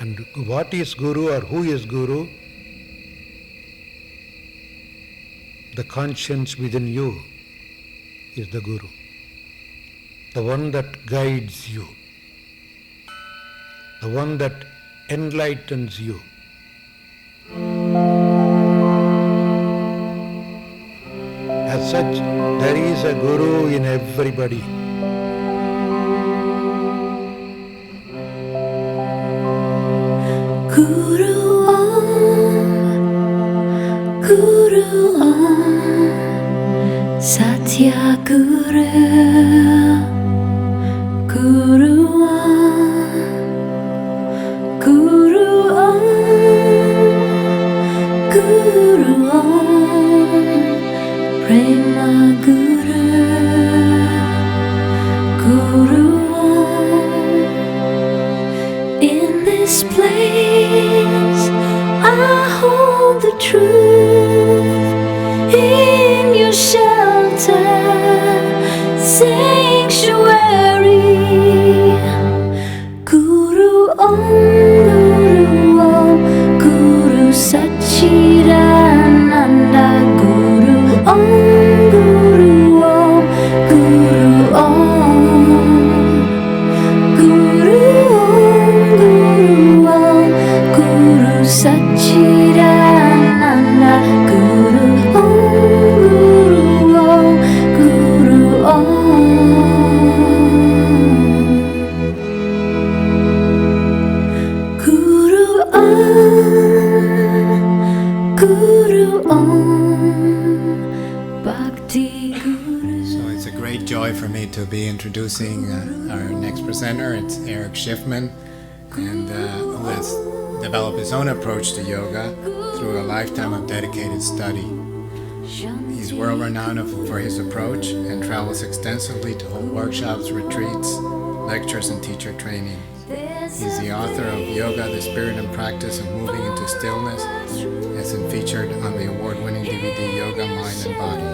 And what is Guru or who is Guru? The conscience within you is the Guru. The one that guides you. The one that enlightens you. As such, there is a Guru in everybody. Guru Om, Guru Om, Satya Guru, Guru Om, Guru Om, Guru Om, Prema Guru, Guru Om. In this place, I hold the truth in your shelter, sanctuary. Guru Om, Guru Om, Guru Satchidananda, Guru Om, Guru Om, Guru Om. Guru Om, Guru Satchidananda, Guru Om, Guru Om, Guru Om. Guru Om, Guru Om, Bhakti Guru. So it's a great joy for me to be introducing our next presenter. It's Erich Schiffmann, and who has developed his own approach to yoga through a lifetime of dedicated study. He's world-renowned for his approach and travels extensively to hold workshops, retreats, lectures, and teacher training. He's the author of Yoga, the Spirit and Practice of Moving into Stillness, as been featured on the award-winning DVD Yoga, Mind and Body.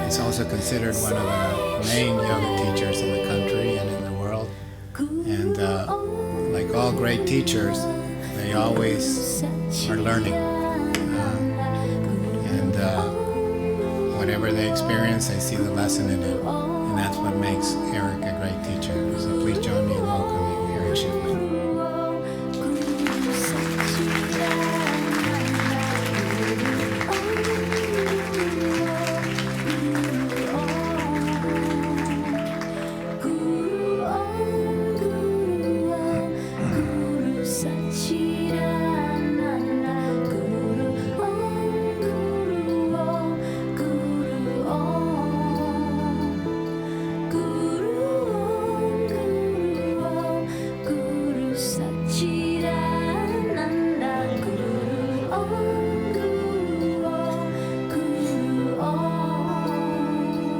He's also considered one of the main yoga teachers in the country and in the world. And like all great teachers, they always are learning. Whatever they experience, they see the lesson in it. And that's what makes Erich a great teacher. So please join me in welcoming Erich Schiffmann.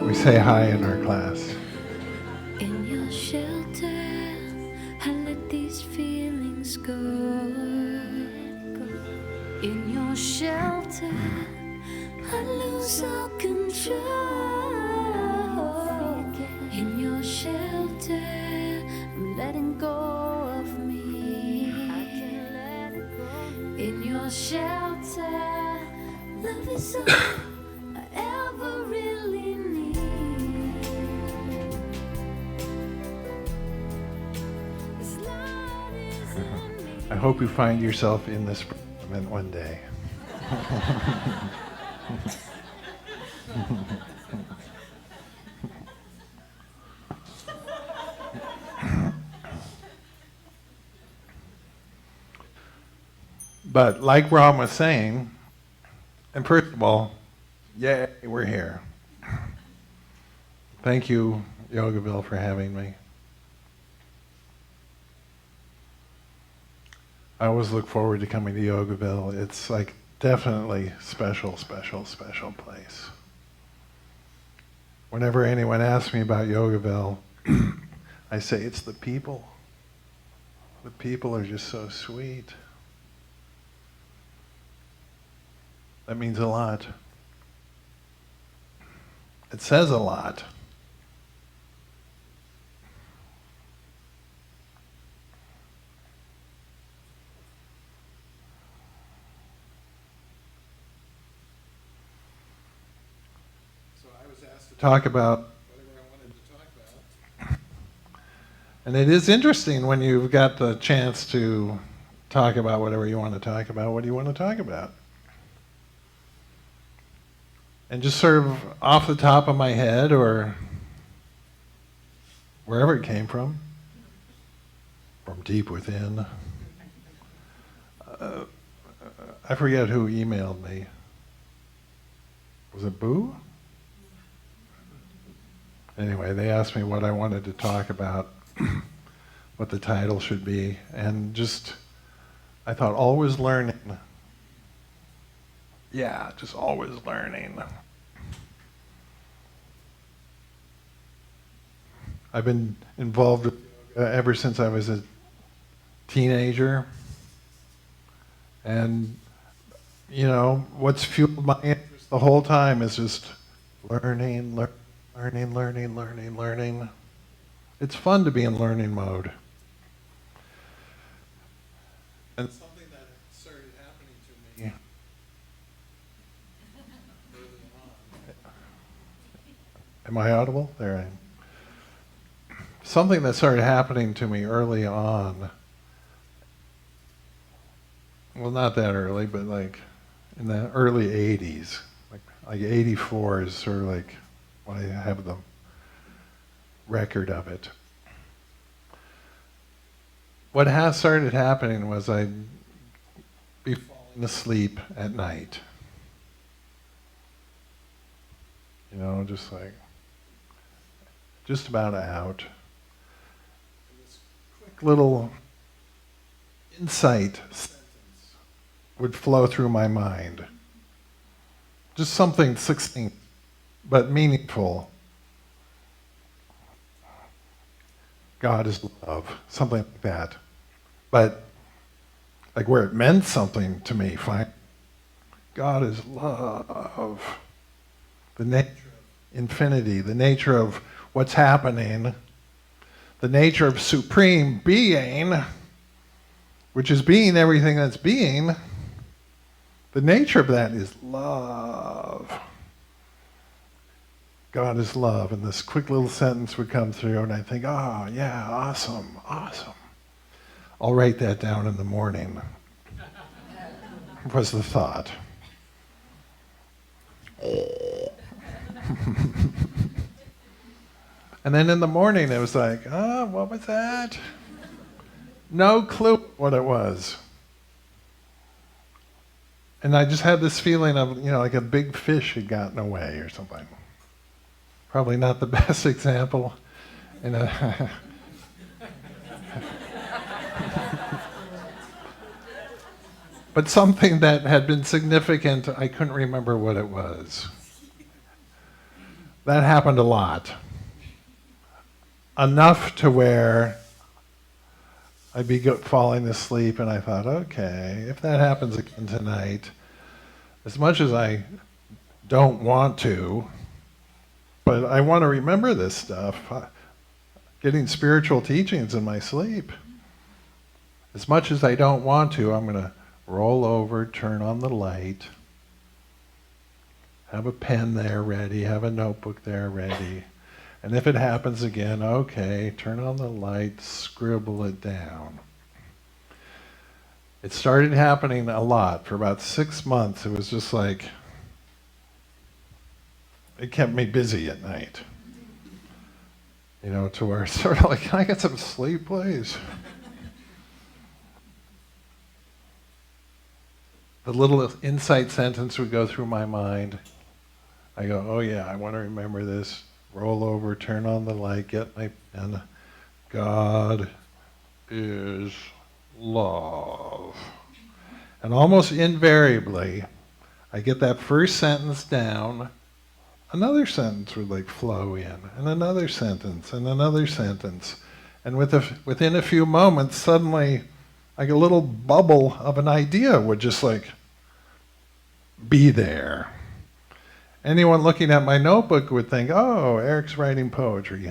We say hi in our class. In your shelter, I let these feelings go. In your shelter, I lose all control. In your shelter, I'm letting go of me. In your shelter, love is all I ever really need. I hope you find yourself in this predicament one day. But like Ram was saying, and first of all, yay, we're here. Thank you, Yogaville, for having me. I always look forward to coming to Yogaville. It's like definitely special, special, special place. Whenever anyone asks me about Yogaville, I say it's the people. The people are just so sweet. That means a lot. It says a lot. talk about whatever I wanted to talk about. And it is interesting when you've got the chance to talk about whatever you want to talk about. What do you want to talk about? And just sort of off the top of my head or wherever it came from deep within. I forget who emailed me. Was it Boo? Anyway, they asked me what I wanted to talk about, what the title should be, and just, I thought, always learning. Yeah, just always learning. I've been involved with yoga ever since I was a teenager. And, you know, what's fueled my interest the whole time is just learning. It's fun to be in learning mode. And something that started happening to me early on. Am I audible? There I am. Something that started happening to me early on, well, not that early, but like in the early 80s, like 84 is sort of like when I have the record of it. What has started happening was I'd be falling asleep at night. You know, just like, just about out. This quick little insight sentence would flow through my mind. Just something succinct, but meaningful. God is love, something like that. But like where it meant something to me, fine. God is love. The nature of infinity, the nature of what's happening, the nature of supreme being, which is being everything that's being, the nature of that is love. God is love. And this quick little sentence would come through and I think, oh yeah, awesome. I'll write that down in the morning, was the thought. And then in the morning it was like, what was that? No clue what it was. And I just had this feeling of, you know, like a big fish had gotten away or something. Probably not the best example. But something that had been significant, I couldn't remember what it was. That happened a lot. Enough to where I'd be falling asleep and I thought, okay, if that happens again tonight, as much as I don't want to, but I want to remember this stuff, getting spiritual teachings in my sleep. As much as I don't want to, I'm going to roll over, turn on the light, have a pen there ready, have a notebook there ready. And if it happens again, okay, turn on the light, scribble it down. It started happening a lot. For about 6 months, it was just like, it kept me busy at night. You know, to where it's sort of like, can I get some sleep, please? The little insight sentence would go through my mind. I go, oh yeah, I want to remember this. Roll over, turn on the light, get my pen. God is love. And almost invariably, I get that first sentence down, another sentence would like flow in, and another sentence, and another sentence. And within a few moments, suddenly, like a little bubble of an idea would just like be there. Anyone looking at my notebook would think, oh, Eric's writing poetry.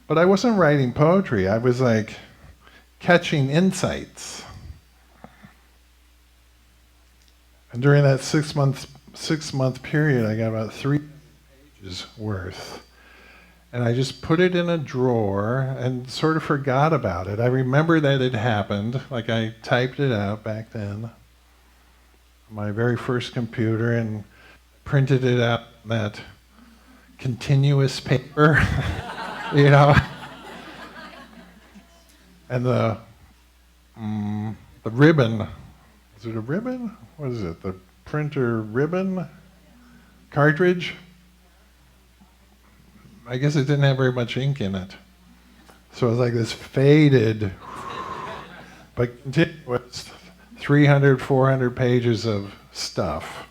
But I wasn't writing poetry. I was like catching insights. And during that six month period, I got about 3 pages worth. And I just put it in a drawer and sort of forgot about it. I remember that it happened, like I typed it out back then, on my very first computer, and printed it out in that continuous paper, you know. And the ribbon, is it a ribbon? What is it, the printer ribbon cartridge? I guess it didn't have very much ink in it. So it was like this faded, but continuous 300, 400 pages of stuff.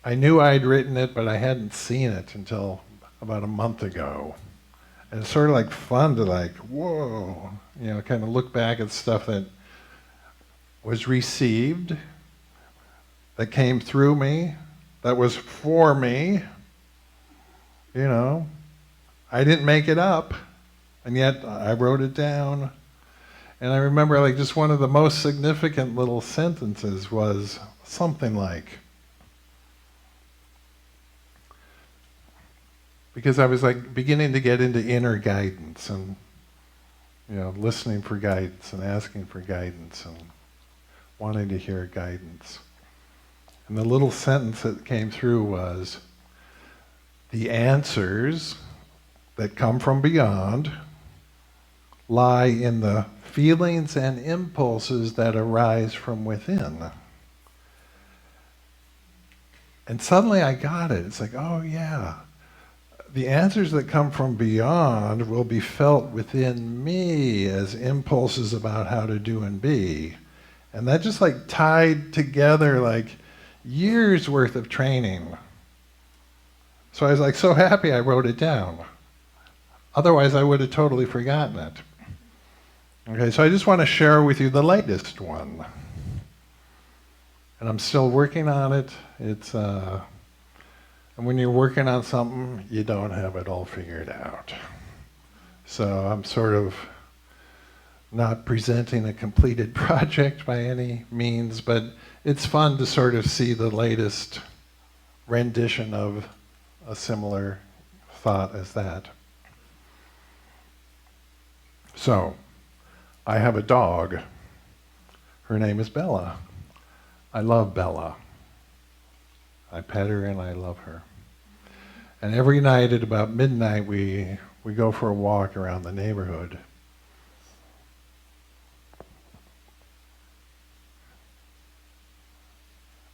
I knew I'd written it, but I hadn't seen it until about a month ago. And it's sort of like fun to like, whoa, you know, kind of look back at stuff that was received, that came through me, that was for me. You know, I didn't make it up, and yet I wrote it down. And I remember like just one of the most significant little sentences was something like, because I was like beginning to get into inner guidance and, you know, listening for guidance and asking for guidance and wanting to hear guidance. And the little sentence that came through was, the answers that come from beyond lie in the feelings and impulses that arise from within. And suddenly I got it. It's like, oh yeah, the answers that come from beyond will be felt within me as impulses about how to do and be. And that just like tied together like years worth of training. So I was like so happy I wrote it down. Otherwise I would have totally forgotten it. Okay, so I just want to share with you the latest one. And I'm still working on it. It's and when you're working on something, you don't have it all figured out. So I'm sort of not presenting a completed project by any means, but it's fun to sort of see the latest rendition of a similar thought as that. So, I have a dog. Her name is Bella. I love Bella. I pet her and I love her. And every night at about midnight we go for a walk around the neighborhood.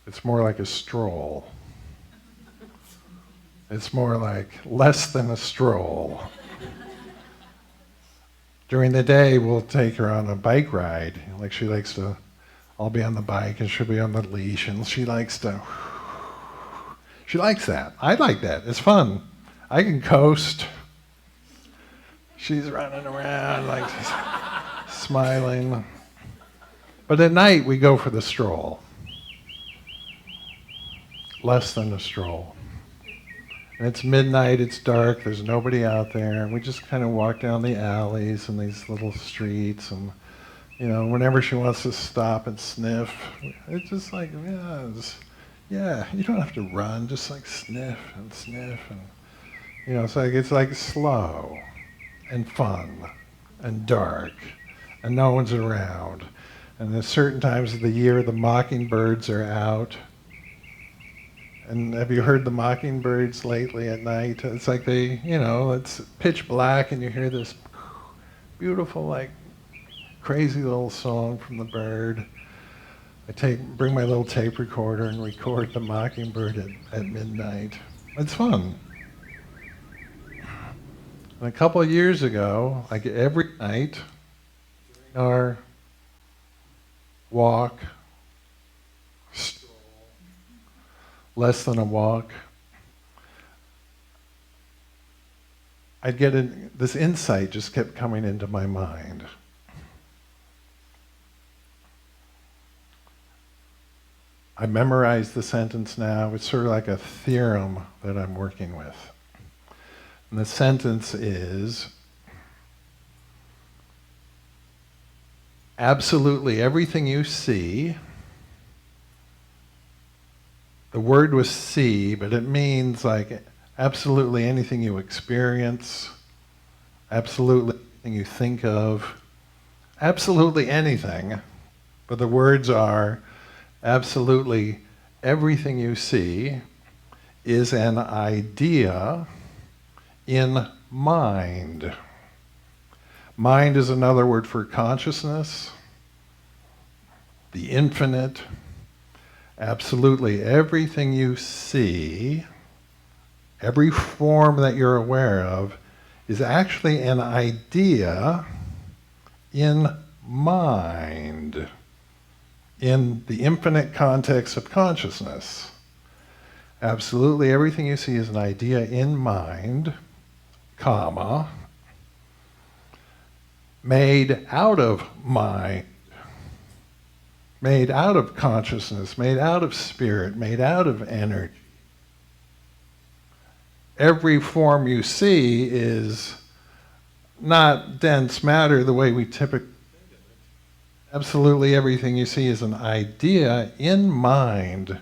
It's more like a stroll. It's more like less than a stroll. During the day, we'll take her on a bike ride. Like she likes to, I'll be on the bike and she'll be on the leash, and she likes that. I like that. It's fun. I can coast. She's running around like smiling. But at night, we go for the stroll. Less than a stroll. And it's midnight, it's dark, there's nobody out there, and we just kind of walk down the alleys and these little streets, and, you know, whenever she wants to stop and sniff, it's just like, yeah, you don't have to run, just like sniff, and, you know, it's like slow, and fun, and dark, and no one's around. And there's certain times of the year the mockingbirds are out. And have you heard the mockingbirds lately at night? It's like they, you know, it's pitch black and you hear this beautiful, like, crazy little song from the bird. Bring my little tape recorder and record the mockingbird at midnight. It's fun. And a couple of years ago, like every night, our walk, less than a walk, I'd get this insight just kept coming into my mind. I memorized the sentence now. It's sort of like a theorem that I'm working with. And the sentence is, absolutely everything you see The word was see, but it means like absolutely anything you experience, absolutely anything you think of, absolutely anything. But the words are absolutely everything you see is an idea in mind. Mind is another word for consciousness, the infinite. Absolutely everything you see, every form that you're aware of, is actually an idea in mind, in the infinite context of consciousness. Absolutely everything you see is an idea in mind, comma, made out of mind, made out of consciousness, made out of spirit, made out of energy. Every form you see is not dense matter the way we typically think of it. Absolutely everything you see is an idea in mind,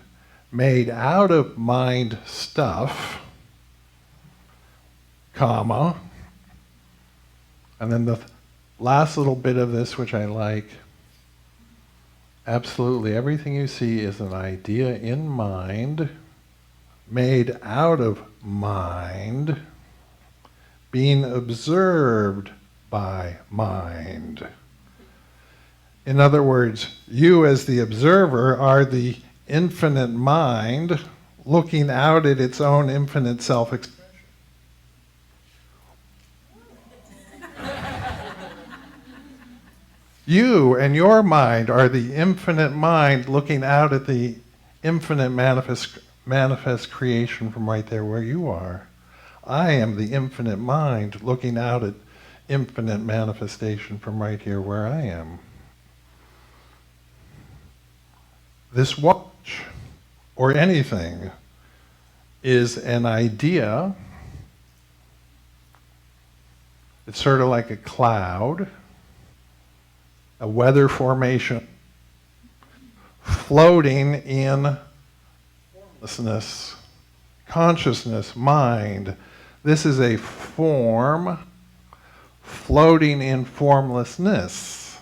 made out of mind stuff, comma, and then the last little bit of this, which I like, absolutely everything you see is an idea in mind, made out of mind, being observed by mind. In other words, you as the observer are the infinite mind looking out at its own infinite self-expression. You and your mind are the infinite mind looking out at the infinite manifest creation from right there where you are. I am the infinite mind looking out at infinite manifestation from right here where I am. This watch, or anything, is an idea. It's sort of like a cloud, a weather formation, floating in formlessness, consciousness, mind. This is a form floating in formlessness,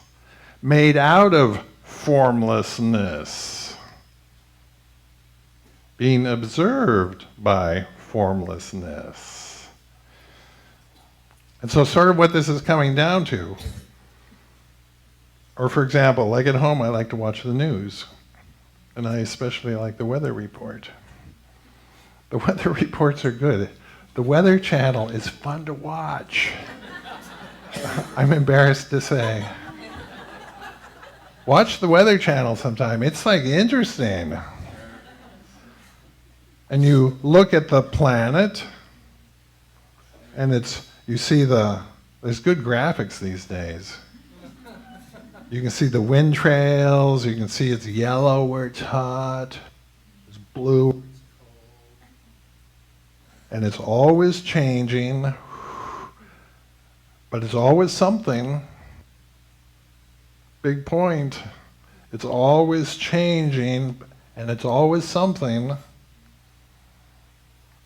made out of formlessness, being observed by formlessness. And so sort of what this is coming down to, or for example, like at home I like to watch the news, and I especially like the weather report. The weather reports are good. The Weather Channel is fun to watch. I'm embarrassed to say. Watch the Weather Channel sometime. It's like interesting. And you look at the planet, and you see there's good graphics these days. You can see the wind trails, you can see it's yellow where it's hot, it's blue, it's cold. And it's always changing, but it's always something. Big point. It's always changing, and it's always something.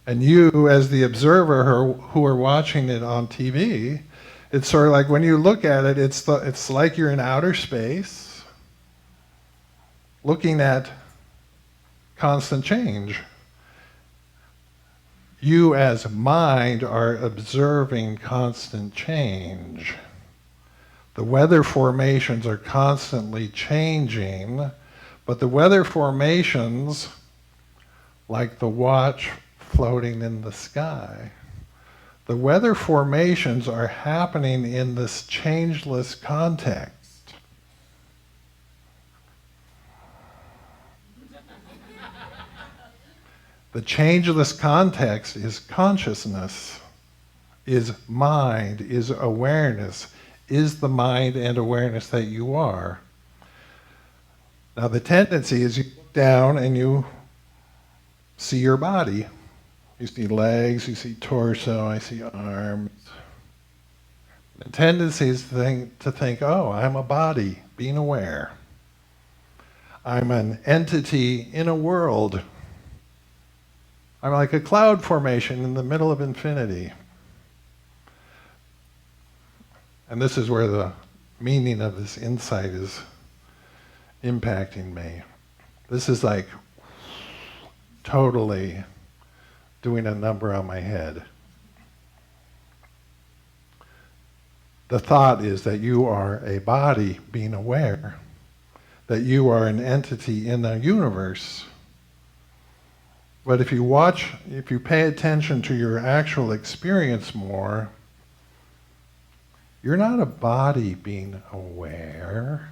And you, as the observer who are watching it on TV, it's sort of like when you look at it, it's like you're in outer space, looking at constant change. You as mind are observing constant change. The weather formations are constantly changing, but the weather formations, like the watch floating in the sky, the weather formations are happening in this changeless context. The changeless context is consciousness, is mind, is awareness, is the mind and awareness that you are. Now the tendency is you look down and you see your body. You see legs, you see torso, I see arms. The tendency is to think, oh, I'm a body, being aware. I'm an entity in a world. I'm like a cloud formation in the middle of infinity. And this is where the meaning of this insight is impacting me. This is like totally doing a number on my head. The thought is that you are a body being aware, that you are an entity in the universe. But if you pay attention to your actual experience more, you're not a body being aware.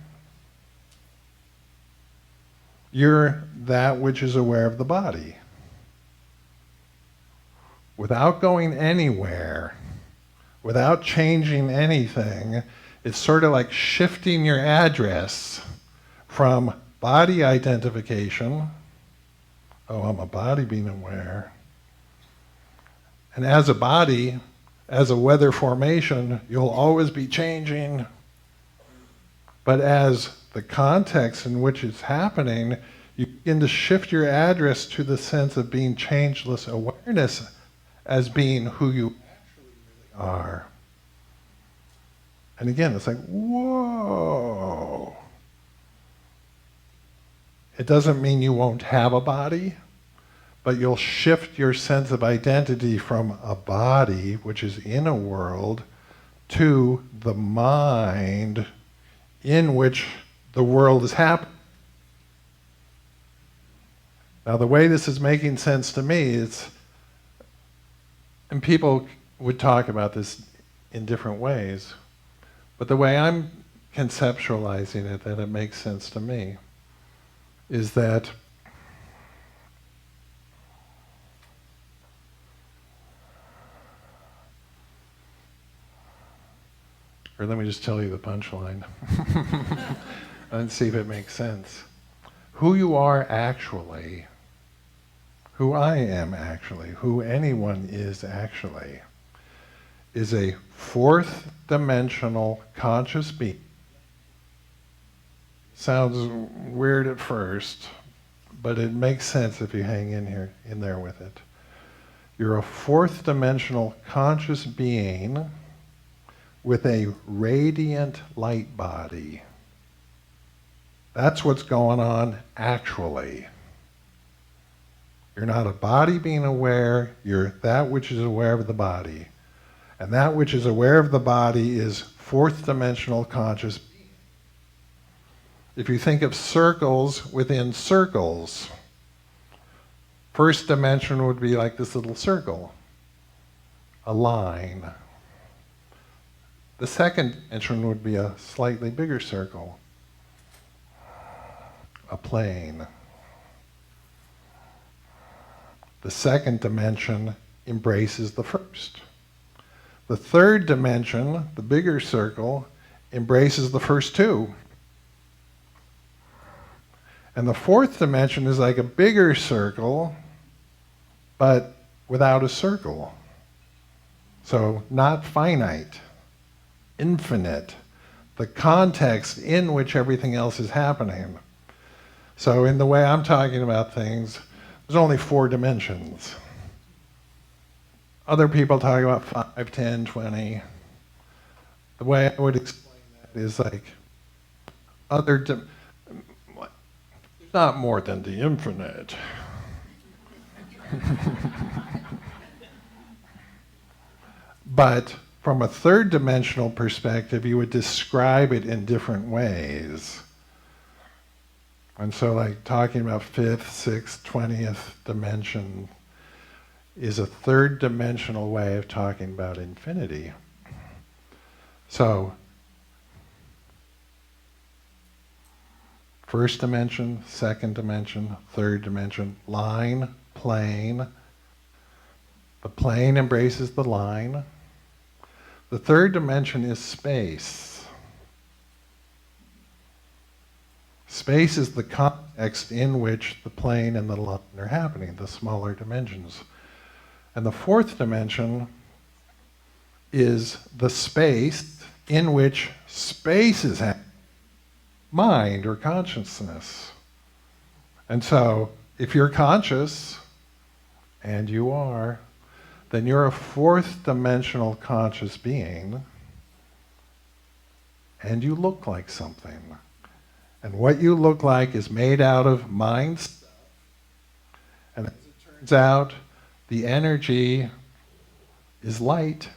You're that which is aware of the body. Without going anywhere, without changing anything, it's sort of like shifting your address from body identification, oh, I'm a body being aware, and as a body, as a weather formation, you'll always be changing, but as the context in which it's happening, you begin to shift your address to the sense of being changeless awareness as being who you actually really are. And again, it's like, whoa. It doesn't mean you won't have a body, but you'll shift your sense of identity from a body, which is in a world, to the mind in which the world is happening. Now, the way this is making sense to me is, and people would talk about this in different ways, but the way I'm conceptualizing it, that it makes sense to me, is that or let me just tell you the punchline and see if it makes sense. Who you are actually, who I am actually, who anyone is actually, is a fourth dimensional conscious being. Sounds weird at first, but it makes sense if you hang in there with it. You're a fourth dimensional conscious being with a radiant light body. That's what's going on actually. You're not a body being aware, you're that which is aware of the body. And that which is aware of the body is fourth dimensional conscious. If you think of circles within circles, first dimension would be like this little circle, a line. The second dimension would be a slightly bigger circle, a plane. The second dimension embraces the first. The third dimension, the bigger circle, embraces the first two. And the fourth dimension is like a bigger circle, but without a circle. So not finite, infinite, the context in which everything else is happening. So in the way I'm talking about things, there's only 4 dimensions. Other people talk about 5, 10, 20. The way I would explain that is like not more than the infinite. But from a third dimensional perspective, you would describe it in different ways. And so like talking about 5th, 6th, 20th dimension is a third dimensional way of talking about infinity. So, first dimension, second dimension, third dimension, line, plane. The plane embraces the line. The third dimension is space. Space is the context in which the plane and the line are happening, the smaller dimensions. And the fourth dimension is the space in which space is happening, mind or consciousness. And so if you're conscious and you are, then you're a fourth dimensional conscious being, and you look like something. And what you look like is made out of mind stuff. And as it turns out, the energy is light,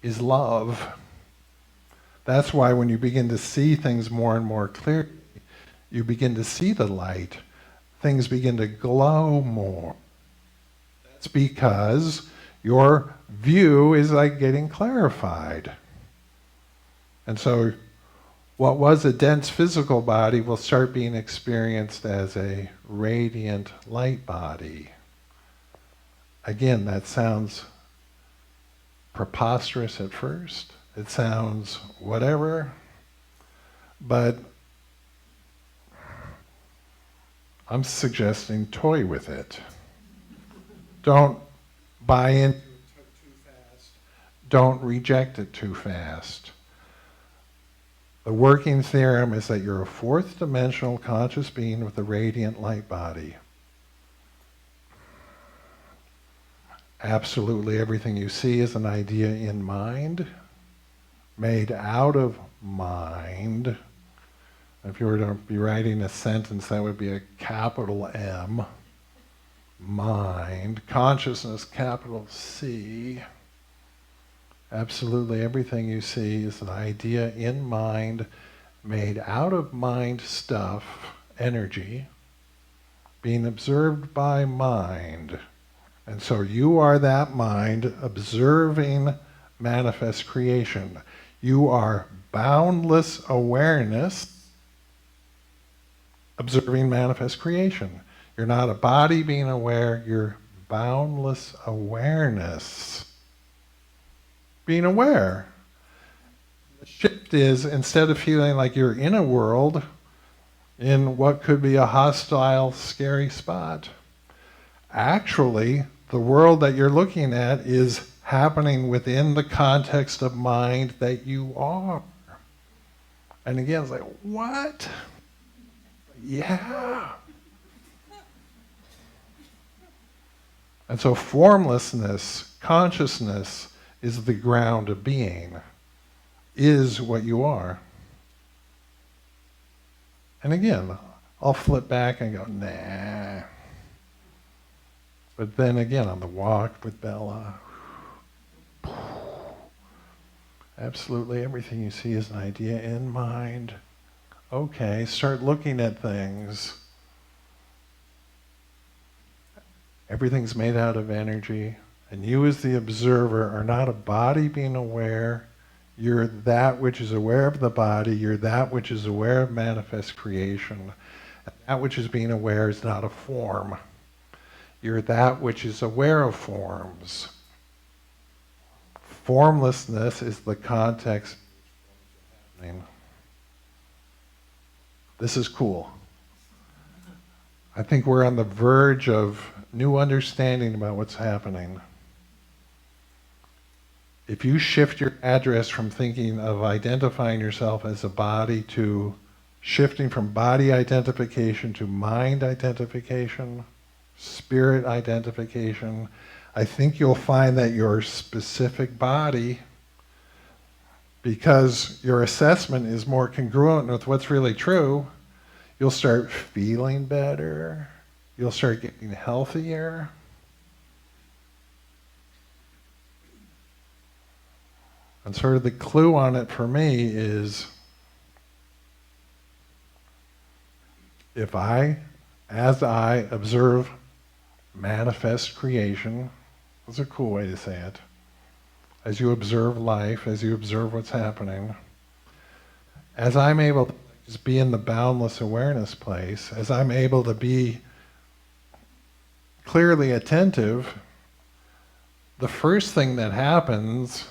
is love. That's why when you begin to see things more and more clearly, you begin to see the light, things begin to glow more. That's because your view is like getting clarified. And so what was a dense physical body will start being experienced as a radiant light body. Again, that sounds preposterous at first. It sounds whatever, but I'm suggesting toy with it. Don't buy into it too fast. Don't reject it too fast. The working theorem is that you're a fourth dimensional conscious being with a radiant light body. Absolutely everything you see is an idea in mind, made out of mind. If you were to be writing a sentence, that would be a capital M, mind. Consciousness, capital C. Absolutely everything you see is an idea in mind, made out of mind stuff, energy, being observed by mind. And so you are that mind observing manifest creation. You are boundless awareness observing manifest creation. You're not a body being aware, you're boundless awareness being aware. The shift is, instead of feeling like you're in a world, in what could be a hostile, scary spot, actually, the world that you're looking at is happening within the context of mind that you are. And again, it's like, what? Yeah. And so formlessness, consciousness, is the ground of being, is what you are. And again, I'll flip back and go, nah. But then again, on the walk with Bella, absolutely everything you see is an idea in mind. Okay, start looking at things. Everything's made out of energy, and you as the observer are not a body being aware. You're that which is aware of the body. You're that which is aware of manifest creation. And that which is being aware is not a form. You're that which is aware of forms. Formlessness is the context. This is cool. I think we're on the verge of new understanding about what's happening. If you shift your address from thinking of identifying yourself as a body to shifting from body identification to mind identification, spirit identification, I think you'll find that your specific body, because your assessment is more congruent with what's really true, you'll start feeling better, you'll start getting healthier. And sort of the clue on it for me is, as I observe manifest creation, that's a cool way to say it, as you observe life, as you observe what's happening, as I'm able to just be in the boundless awareness place, as I'm able to be clearly attentive, the first thing that happens,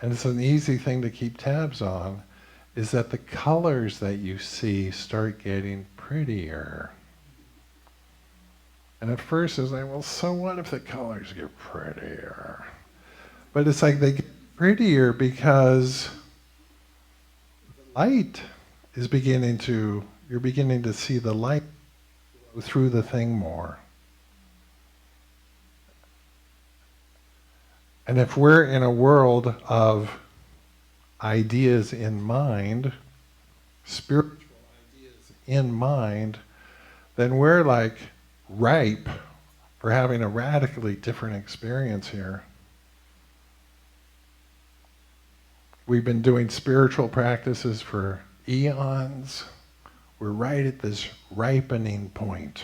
and it's an easy thing to keep tabs on, is that the colors that you see start getting prettier. And at first it's like, well, so what if the colors get prettier? But it's like they get prettier because the light is you're beginning to see the light go through the thing more. And if we're in a world of ideas in mind, spiritual ideas in mind, then we're like ripe for having a radically different experience here. We've been doing spiritual practices for eons. We're right at this ripening point.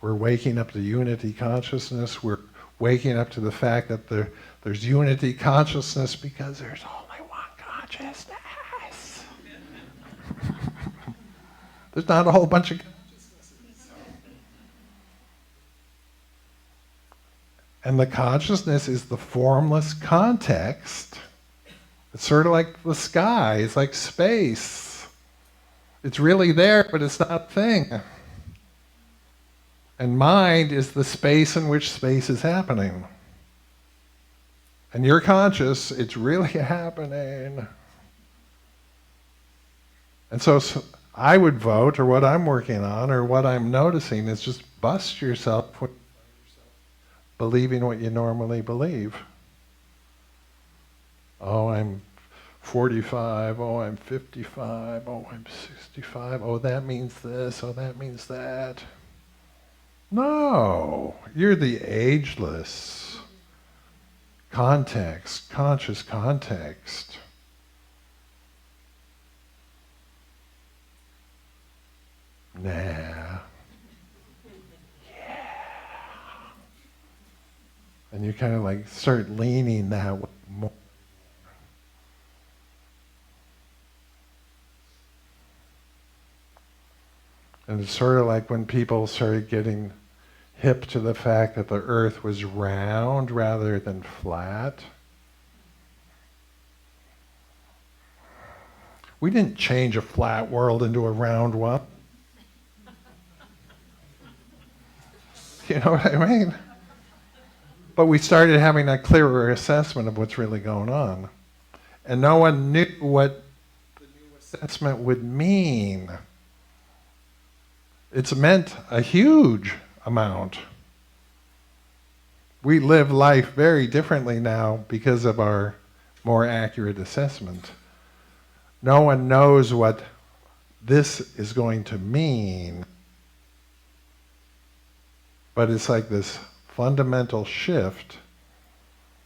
We're waking up to unity consciousness. We're waking up to the fact that there's unity consciousness because there's only one consciousness. There's not a whole bunch of consciousnesses. And the consciousness is the formless context. It's sort of like the sky. It's like space. It's really there, but it's not a thing. And mind is the space in which space is happening. And you're conscious, it's really happening. And so I would vote, or what I'm working on, or what I'm noticing is just bust yourself when you find yourself believing what you normally believe. Oh, I'm 45, oh, I'm 55, oh, I'm 65, oh, that means this, oh, that means that. No, you're the ageless context, conscious context. Nah. Yeah. And you kind of like start leaning that way more. And it's sort of like when people started getting hip to the fact that the earth was round rather than flat. We didn't change a flat world into a round one. You know what I mean? But we started having a clearer assessment of what's really going on. And no one knew what the new assessment would mean. It's meant a huge amount. We live life very differently now because of our more accurate assessment. No one knows what this is going to mean, but it's like this fundamental shift,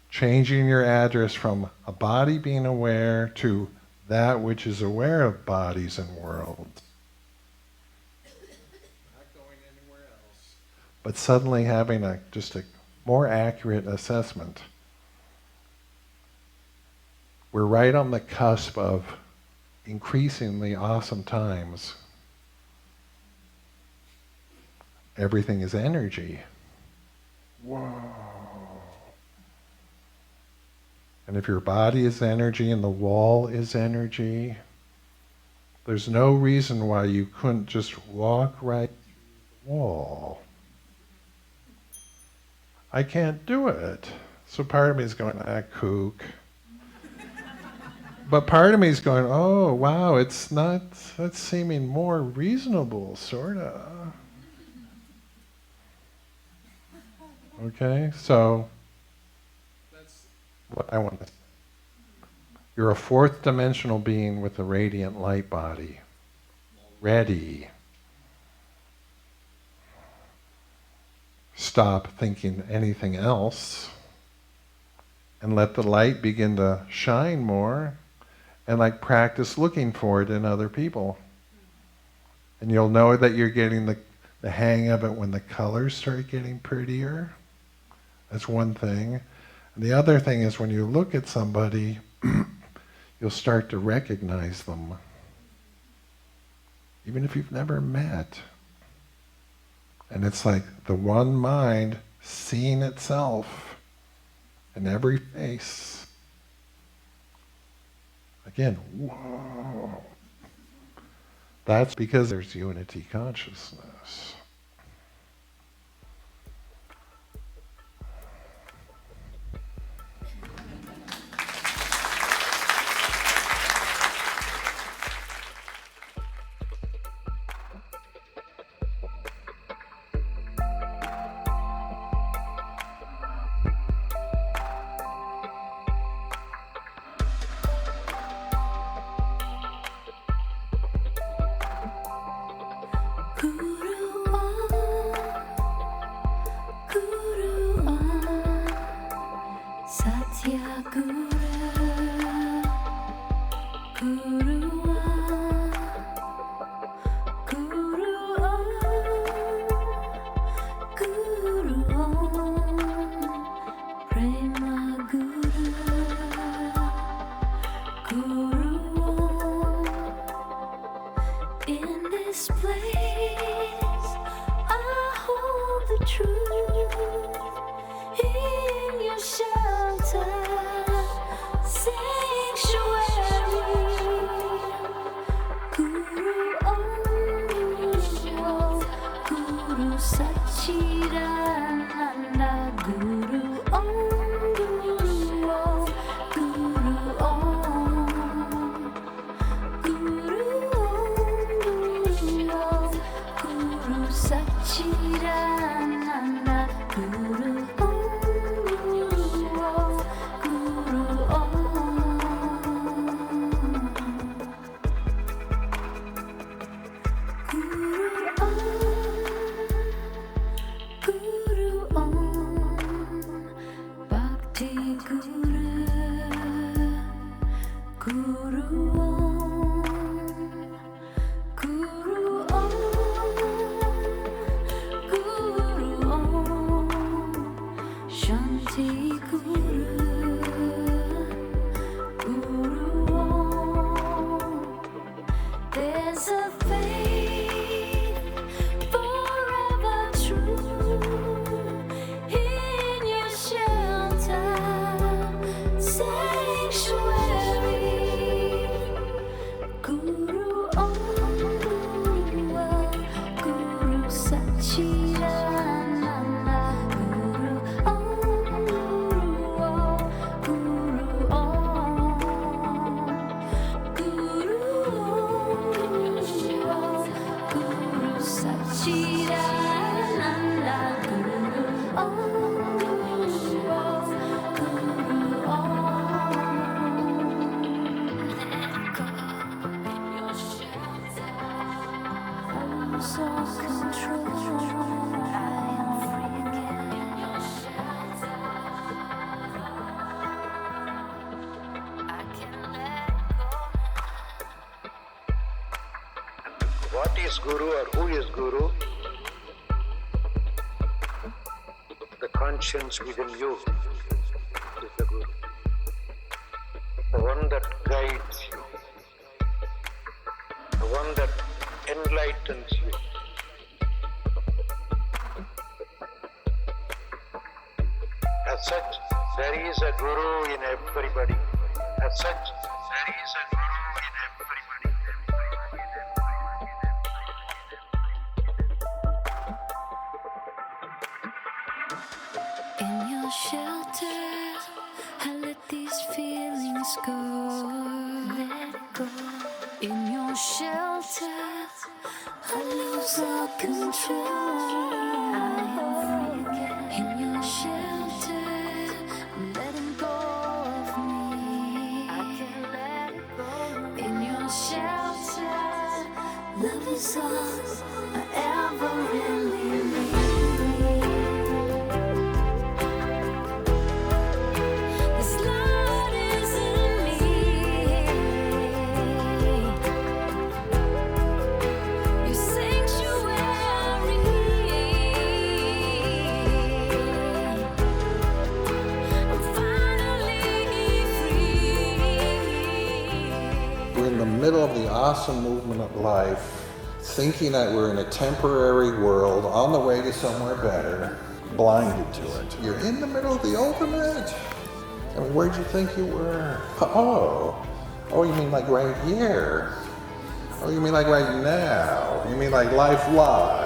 changing your address from a body being aware to that which is aware of bodies and worlds. But suddenly having just a more accurate assessment. We're right on the cusp of increasingly awesome times. Everything is energy. Whoa. And if your body is energy and the wall is energy, there's no reason why you couldn't just walk right through the wall. I can't do it. So part of me is going, kook. But part of me is going, oh, wow, that's seeming more reasonable, sort of. Okay, so that's what I want to say. You're a fourth dimensional being with a radiant light body. Ready. Stop thinking anything else and let the light begin to shine more and like practice looking for it in other people. And you'll know that you're getting the hang of it when the colors start getting prettier. That's one thing. And the other thing is when you look at somebody, you'll start to recognize them. Even if you've never met. And it's like the one mind seeing itself in every face. Again, whoa. That's because there's unity consciousness. truth in your shelter, sanctuary. Guru Om, Guru Sachidananda, Guru Om, Guru Om, Guru Om, Guru Om, Guru Sachidananda, Guru Om, Guru Om, Guru Om, Bhakti Guru, Guru Om, Guru Om, Guru Om, Shanti Guru, Guru Om. There's a faith forever true in your shelter, sanctuary. Guru Om, Guru Sachidananda, Guru Om, Guru Om, Guru Guru Sachidananda, Guru Om, Guru Om. Lose all control. I am free again in your shelter. I can let go now. What is Guru or who is Guru? The conscience within you is the Guru. The one that guides you. The one that enlightens you. As such, there is a Guru in everybody. As such, there is a Guru in everybody. In your shelter, I let these feelings go. Let go. In your shelter, I lose all control. I am free again. In your shelter, I'm letting go of me. I can let go. In your shelter, love is all I ever really need. This light is in me. Your sanctuary. I'm finally free. We're in the middle of the awesome movement of life, thinking that we're in a temporary world on the way to somewhere better, blinded to it. You're in the middle of the ultimate. I mean, where'd you think you were? Oh, you mean like right here? Oh, you mean like right now? You mean like life live?